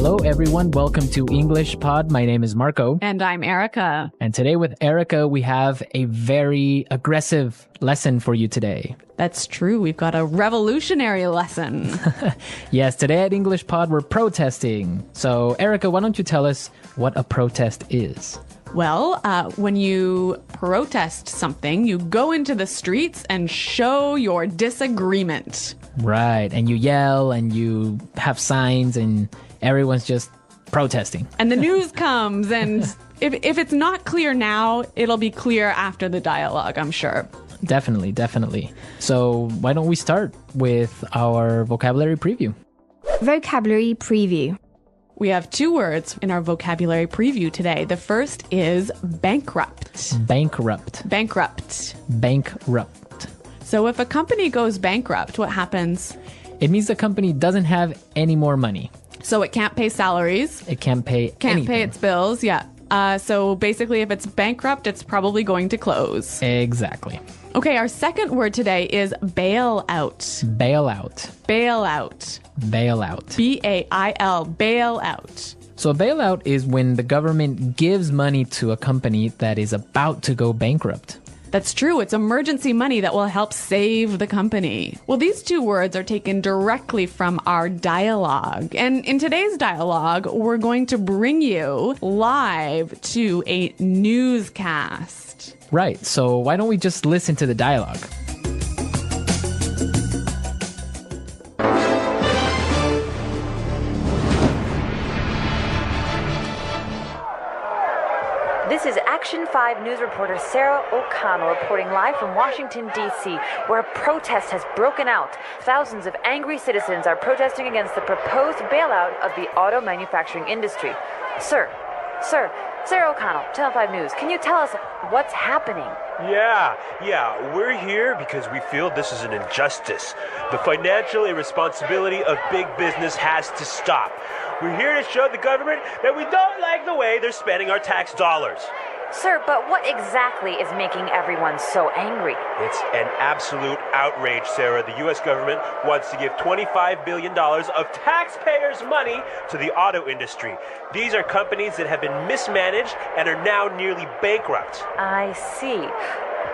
Hello, everyone. Welcome to English Pod. My name is Marco. And I'm Erica. And today with Erica, we have a very aggressive lesson for you today. That's true. We've got a revolutionary lesson. Yes, today at English Pod, we're protesting. So, Erica, why don't you tell us what a protest is? Well, when you protest something, you go into the streets and show your disagreement. Right. And you yell and you have signs and everyone's just protesting. And the news comes, and if it's not clear now, it'll be clear after the dialogue, I'm sure. Definitely, definitely. So why don't we start with our vocabulary preview? Vocabulary preview. We have two words in our vocabulary preview today. The first is bankrupt. Bankrupt. Bankrupt. Bankrupt. So if a company goes bankrupt, what happens? It means the company doesn't have any more money. So it can't pay salaries. It can't pay Can't anything. pay its bills, yeah. So basically, if it's bankrupt, it's probably going to close. Exactly. Okay, our second word today is bailout. Bailout. Bailout. Bailout. B-A-I-L, bailout. So a bailout is when the government gives money to a company that is about to go bankrupt. That's true. It's emergency money that will help save the company. Well, these two words are taken directly from our dialogue. And in today's dialogue, we're going to bring you live to a newscast. Right. So why don't we just listen to the dialogue? This is Action 5 News reporter Sarah O'Connell reporting live from Washington, D.C., where a protest has broken out. Thousands of angry citizens are protesting against the proposed bailout of the auto manufacturing industry. Sir, Sarah O'Connell, Channel 5 News, can you tell us what's happening? Yeah, we're here because we feel this is an injustice. The financial irresponsibility of big business has to stop. We're here to show the government that we don't like the way they're spending our tax dollars. Sir, but what exactly is making everyone so angry? It's an absolute outrage, Sarah. The U.S. government wants to give $25 billion of taxpayers' money to the auto industry. These are companies that have been mismanaged and are now nearly bankrupt. I see.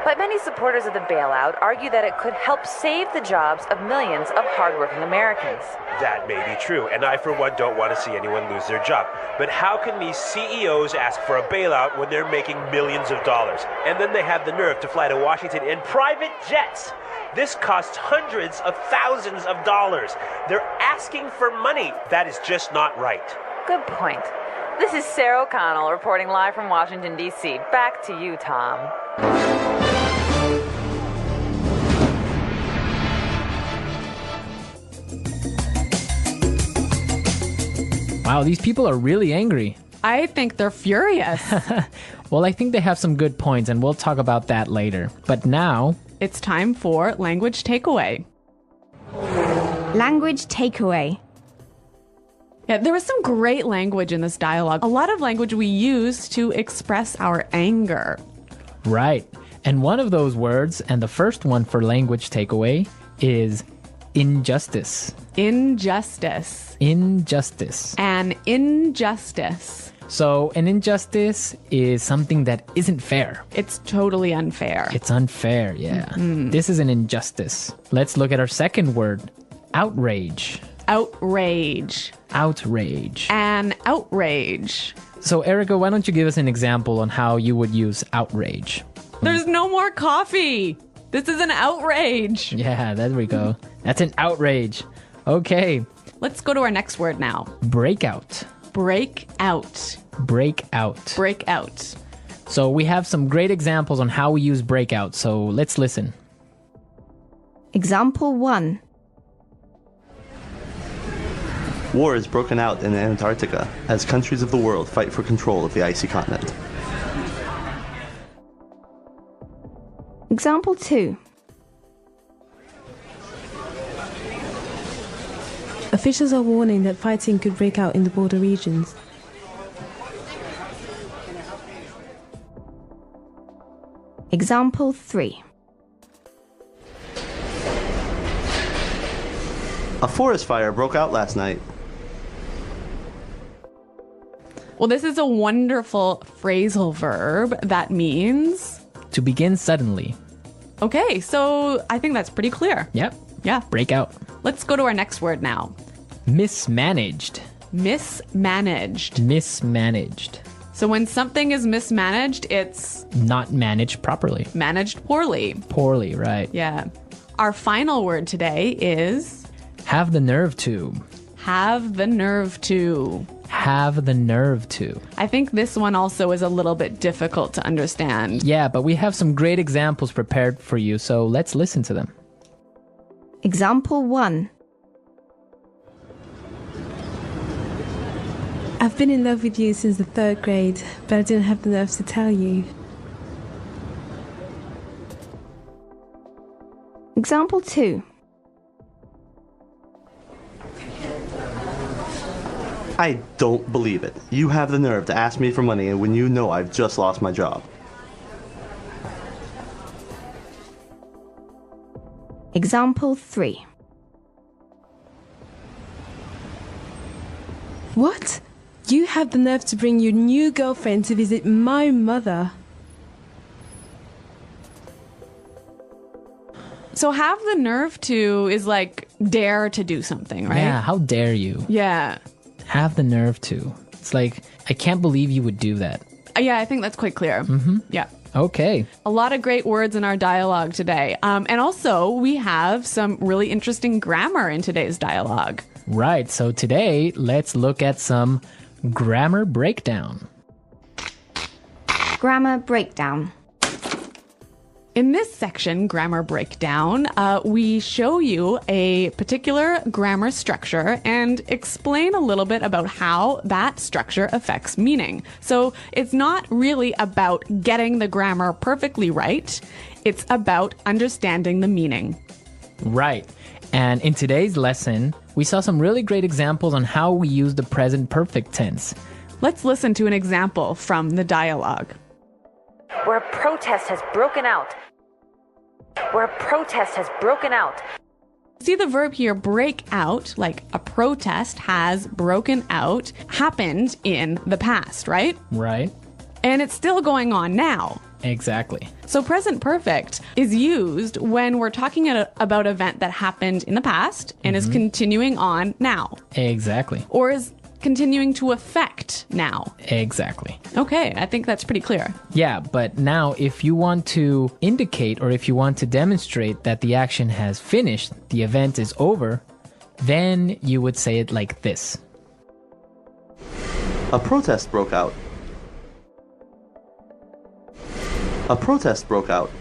But many supporters of the bailout argue that it could help save the jobs of millions of hardworking Americans. That may be true, and I, for one, don't want to see anyone lose their job. But how can these CEOs ask for a bailout when they're making millions of dollars? And then they have the nerve to fly to Washington in private jets. This costs hundreds of thousands of dollars. They're asking for money. That is just not right. Good point. This is Sarah O'Connell reporting live from Washington, D.C. Back to you, Tom. Wow, these people are really angry. I think they're furious. Well, I think they have some good points, and we'll talk about that later. But now, It's time for language takeaway. Language takeaway. Yeah, there was some great language in this dialogue. A lot of language we use to express our anger. right. And one of those words, and the first one for language takeaway, is injustice. Injustice. Injustice. An injustice. So an injustice is something that isn't fair. It's totally unfair. It's unfair, yeah. This is an injustice. Let's look at our second word, outrage. Outrage. Outrage. An outrage. So Erica, why don't you give us an example on how you would use outrage? There's no more coffee. This is an outrage. Yeah, there we go. That's an outrage. Okay, Let's go to our next word now. breakout. Break out. Breakout. Break out. So we have some great examples on how we use breakout, so let's listen. Example 1. War is broken out in Antarctica as countries of the world fight for control of the icy continent. Example 2. Officials are warning that fighting could break out in the border regions. Example 3. A forest fire broke out last night. Well, this is a wonderful phrasal verb that means... To begin suddenly. Okay, so I think that's pretty clear. Yep. Yeah. Break out. Let's go to our next word now. Mismanaged. Mismanaged. Mismanaged. So when something is mismanaged, it's Not managed properly. managed poorly. Poorly, right. Yeah. Our final word today is Have the nerve to. have the nerve to. Have the nerve to. I think this one also is a little bit difficult to understand. Yeah, but we have some great examples prepared for you, so let's listen to them. Example 1. I've been in love with you since the 3rd grade, but I didn't have the nerve to tell you. Example 2. I don't believe it. You have the nerve to ask me for money when you know I've just lost my job. Example 3. What? You have the nerve to bring your new girlfriend to visit my mother. So have the nerve to is like dare to do something, right? Yeah, how dare you? Yeah. Have the nerve to. It's like, I can't believe you would do that. Yeah, I think that's quite clear. Mm-hmm. Yeah. Okay. A lot of great words in our dialogue today. And also, we have some really interesting grammar in today's dialogue. Right, so today, let's look at some grammar breakdown. Grammar breakdown. In this section, grammar breakdown, we show you a particular grammar structure and explain a little bit about how that structure affects meaning. So it's not really about getting the grammar perfectly right. It's about understanding the meaning. Right. And in today's lesson, we saw some really great examples on how we use the present perfect tense. Let's listen to an example from the dialogue. Where a protest has broken out. Where a protest has broken out. See the verb here, break out, like a protest has broken out, happened in the past, right? Right. And it's still going on now. Exactly. So present perfect is used when we're talking about an event that happened in the past and is continuing on now. Exactly. Or is continuing to affect now. Exactly. Okay, I think that's pretty clear. Yeah, but now if you want to indicate or if you want to demonstrate that the action has finished, the event is over, then you would say it like this. A protest broke out. A protest broke out.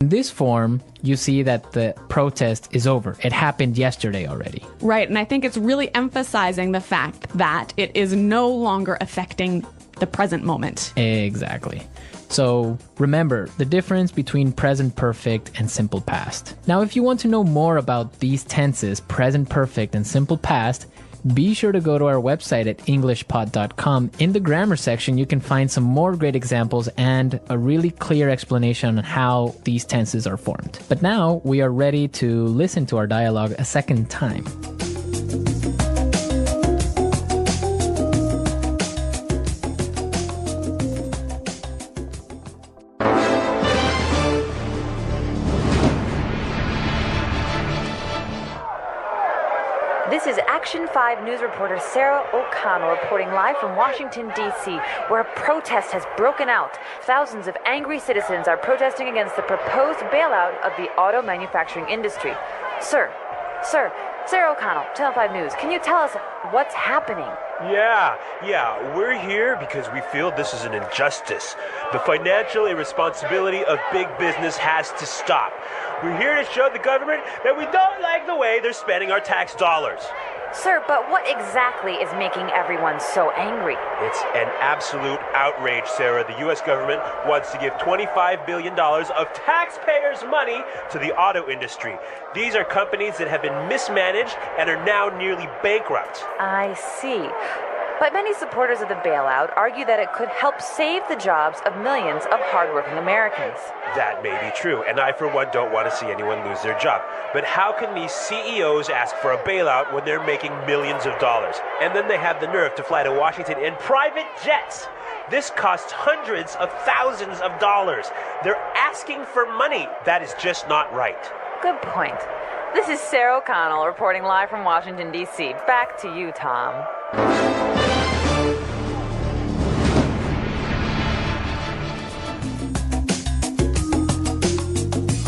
In this form, you see that the protest is over. It happened yesterday already. Right, and I think it's really emphasizing the fact that it is no longer affecting the present moment. Exactly. So remember the difference between present perfect and simple past. Now, if you want to know more about these tenses, present perfect and simple past, be sure to go to our website at englishpod.com. In the grammar section, you can find some more great examples and a really clear explanation on how these tenses are formed. But now we are ready to listen to our dialogue a second time. This is Action 5 news reporter Sarah O'Connell reporting live from Washington, D.C., where a protest has broken out. Thousands of angry citizens are protesting against the proposed bailout of the auto manufacturing industry. Sir, Sarah O'Connell, Channel 5 News, can you tell us what's happening? Yeah, we're here because we feel this is an injustice. The financial irresponsibility of big business has to stop. We're here to show the government that we don't like the way they're spending our tax dollars. Sir, but what exactly is making everyone so angry? It's an absolute outrage, Sarah. The U.S. government wants to give $25 billion of taxpayers' money to the auto industry. These are companies that have been mismanaged and are now nearly bankrupt. I see. But many supporters of the bailout argue that it could help save the jobs of millions of hardworking Americans. That may be true, and I, for one, don't want to see anyone lose their job. But how can these CEOs ask for a bailout when they're making millions of dollars? And then they have the nerve to fly to Washington in private jets. This costs hundreds of thousands of dollars. They're asking for money. That is just not right. Good point. This is Sarah O'Connell reporting live from Washington, D.C. Back to you, Tom.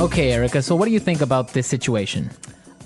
Okay, Erica, so what do you think about this situation?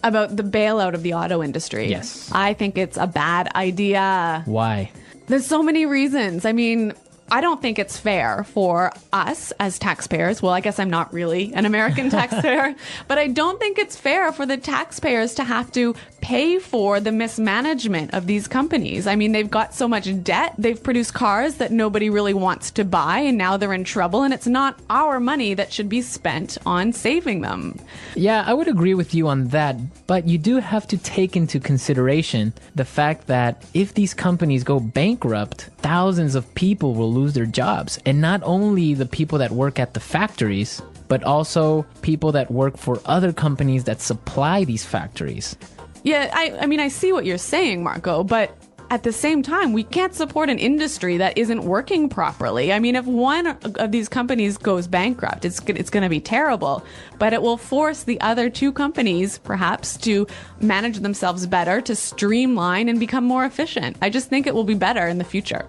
About the bailout of the auto industry. Yes. I think it's a bad idea. Why? There's so many reasons. I mean, I don't think it's fair for us as taxpayers. Well, I guess I'm not really an American taxpayer, but I don't think it's fair for the taxpayers to have to pay for the mismanagement of these companies. I mean, they've got so much debt. They've produced cars that nobody really wants to buy, and now they're in trouble, and it's not our money that should be spent on saving them. Yeah, I would agree with you on that, but you do have to take into consideration the fact that if these companies go bankrupt, thousands of people will lose their jobs. And not only the people that work at the factories, but also people that work for other companies that supply these factories. Yeah, I mean, I see what you're saying, Marco, but at the same time, we can't support an industry that isn't working properly. I mean, if one of these companies goes bankrupt, it's going to be terrible, but it will force the other two companies, perhaps, to manage themselves better, to streamline and become more efficient. I just think it will be better in the future.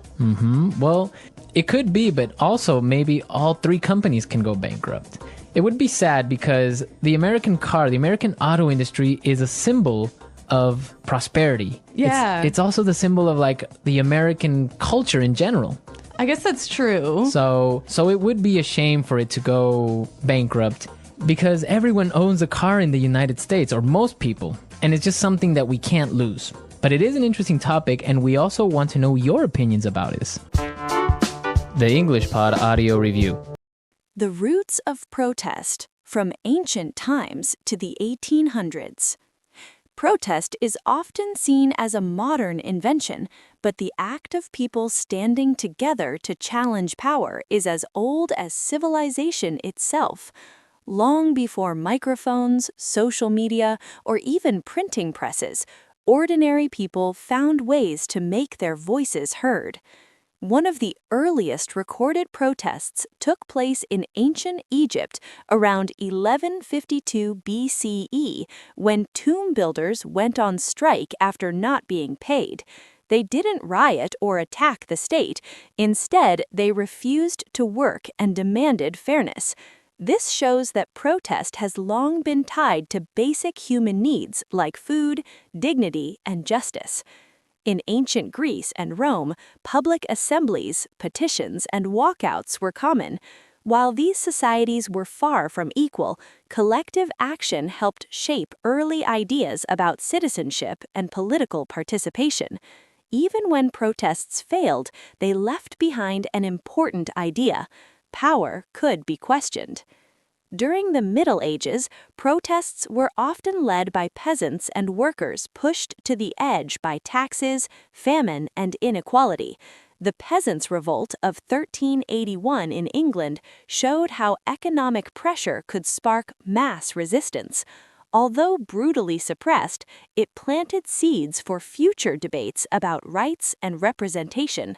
Well, it could be, but also maybe all three companies can go bankrupt. It would be sad because the American auto industry is a symbol of prosperity. Yeah. It's also the symbol of like the American culture in general. I guess that's true. So it would be a shame for it to go bankrupt because everyone owns a car in the United States, or most people, and it's just something that we can't lose. But it is an interesting topic, and we also want to know your opinions about this. The English Pod Audio Review. The roots of protest, from ancient times to the 1800s. Protest is often seen as a modern invention, but the act of people standing together to challenge power is as old as civilization itself. Long before microphones, social media, or even printing presses, ordinary people found ways to make their voices heard. One of the earliest recorded protests took place in ancient Egypt around 1152 BCE when tomb builders went on strike after not being paid. They didn't riot or attack the state. Instead, they refused to work and demanded fairness. This shows that protest has long been tied to basic human needs like food, dignity, and justice. In ancient Greece and Rome, public assemblies, petitions, and walkouts were common. While these societies were far from equal, collective action helped shape early ideas about citizenship and political participation. Even when protests failed, they left behind an important idea: power could be questioned. During the Middle Ages, protests were often led by peasants and workers pushed to the edge by taxes, famine, and inequality. The Peasants' Revolt of 1381 in England showed how economic pressure could spark mass resistance. Although brutally suppressed, it planted seeds for future debates about rights and representation.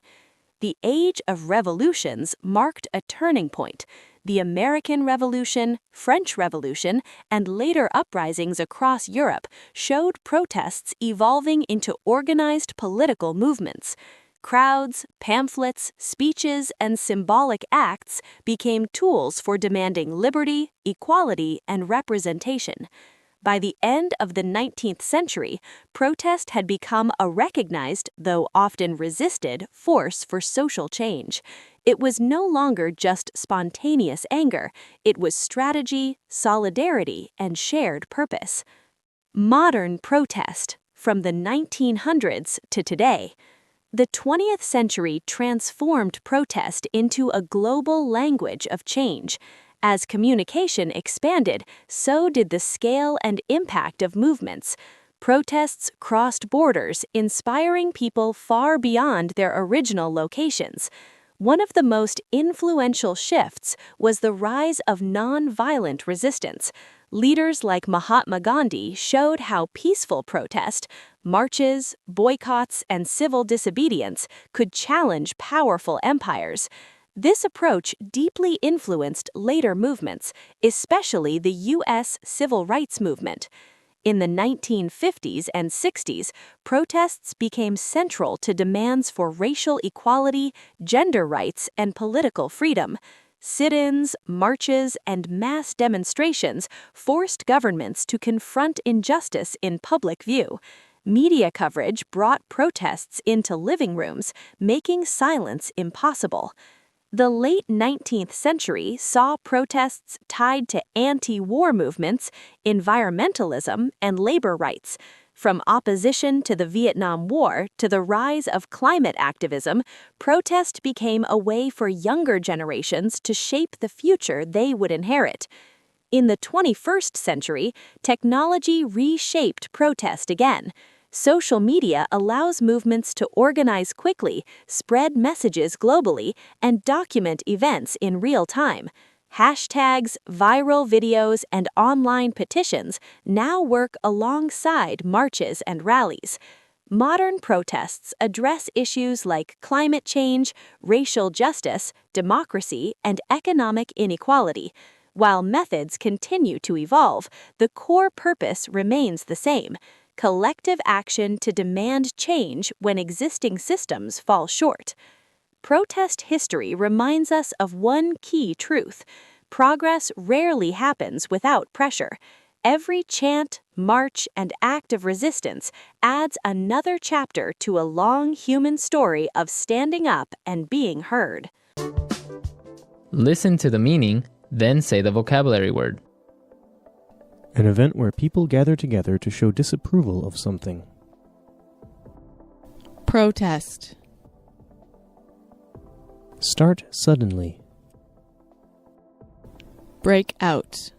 The Age of Revolutions marked a turning point. The American Revolution, French Revolution, and later uprisings across Europe showed protests evolving into organized political movements. Crowds, pamphlets, speeches, and symbolic acts became tools for demanding liberty, equality, and representation. By the end of the 19th century, protest had become a recognized, though often resisted, force for social change. It was no longer just spontaneous anger, it was strategy, solidarity, and shared purpose. Modern protest, from the 1900s to today. The 20th century transformed protest into a global language of change. As communication expanded, so did the scale and impact of movements. Protests crossed borders, inspiring people far beyond their original locations. One of the most influential shifts was the rise of non-violent resistance. Leaders like Mahatma Gandhi showed how peaceful protest, marches, boycotts, and civil disobedience could challenge powerful empires. This approach deeply influenced later movements, especially the U.S. civil rights movement. In the 1950s and 60s, protests became central to demands for racial equality, gender rights, and political freedom. Sit-ins, marches, and mass demonstrations forced governments to confront injustice in public view. Media coverage brought protests into living rooms, making silence impossible. The late 19th century saw protests tied to anti-war movements, environmentalism, and labor rights. From opposition to the Vietnam War to the rise of climate activism, protest became a way for younger generations to shape the future they would inherit. In the 21st century, technology reshaped protest again. Social media allows movements to organize quickly, spread messages globally, and document events in real time. Hashtags, viral videos, and online petitions now work alongside marches and rallies. Modern protests address issues like climate change, racial justice, democracy, and economic inequality. While methods continue to evolve, the core purpose remains the same: collective action to demand change when existing systems fall short. Protest history reminds us of one key truth: progress rarely happens without pressure. Every chant, march, and act of resistance adds another chapter to a long human story of standing up and being heard. Listen to the meaning, then say the vocabulary word. An event where people gather together to show disapproval of something. Protest. Start suddenly. Break out.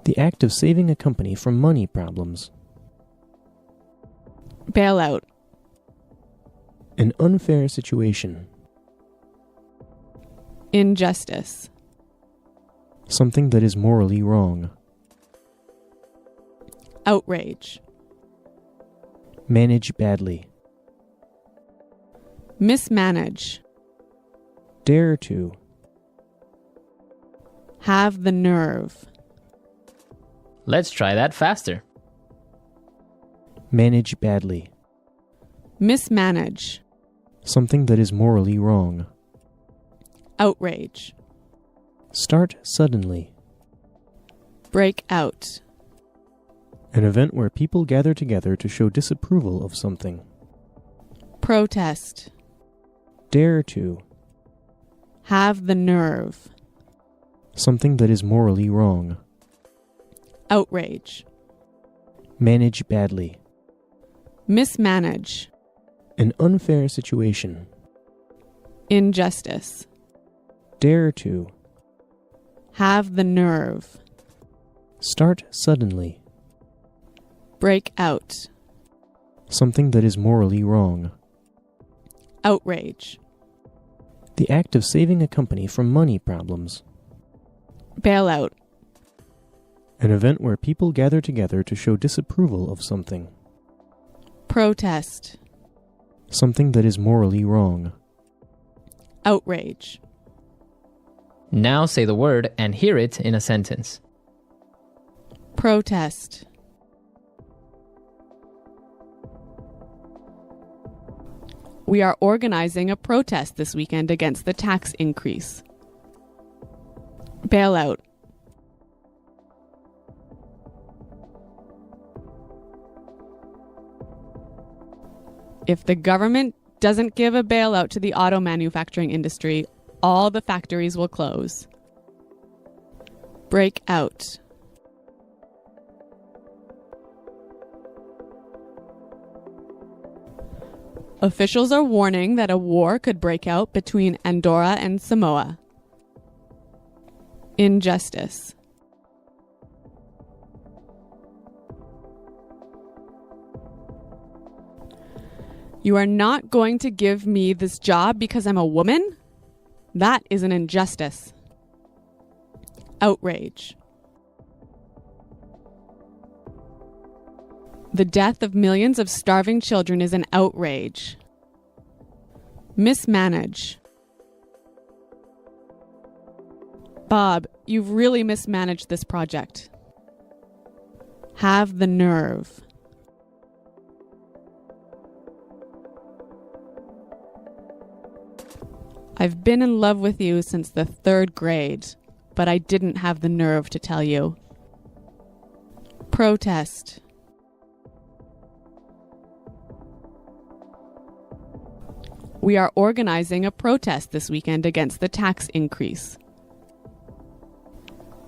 The act of saving a company from money problems. Bailout. An unfair situation. Injustice. Something that is morally wrong. Outrage. Manage badly. Mismanage. Dare to. Have the nerve. Let's try that faster. Manage badly. Mismanage. Something that is morally wrong. Outrage. Start suddenly. Break out. An event where people gather together to show disapproval of something. Protest. Dare to. Have the nerve. Something that is morally wrong. Outrage. Manage badly. Mismanage. An unfair situation. Injustice. Dare to. Have the nerve. Start suddenly. Break out. Something that is morally wrong. Outrage. The act of saving a company from money problems. Bailout. An event where people gather together to show disapproval of something. Protest. Something that is morally wrong. Outrage. Now say the word and hear it in a sentence. Protest. We are organizing a protest this weekend against the tax increase. Bailout. If the government doesn't give a bailout to the auto manufacturing industry, all the factories will close. Break out. Officials are warning that a war could break out between Andorra and Samoa. Injustice. You are not going to give me this job because I'm a woman? That is an injustice. Outrage. The death of millions of starving children is an outrage. Mismanage. Bob, you've really mismanaged this project. Have the nerve. I've been in love with you since the 3rd grade, but I didn't have the nerve to tell you. Protest. We are organizing a protest this weekend against the tax increase.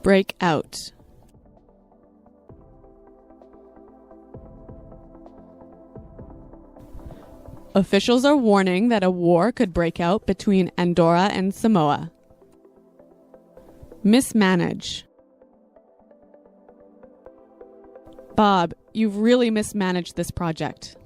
Break out. Officials are warning that a war could break out between Andorra and Samoa. Mismanage. Bob, you've really mismanaged this project.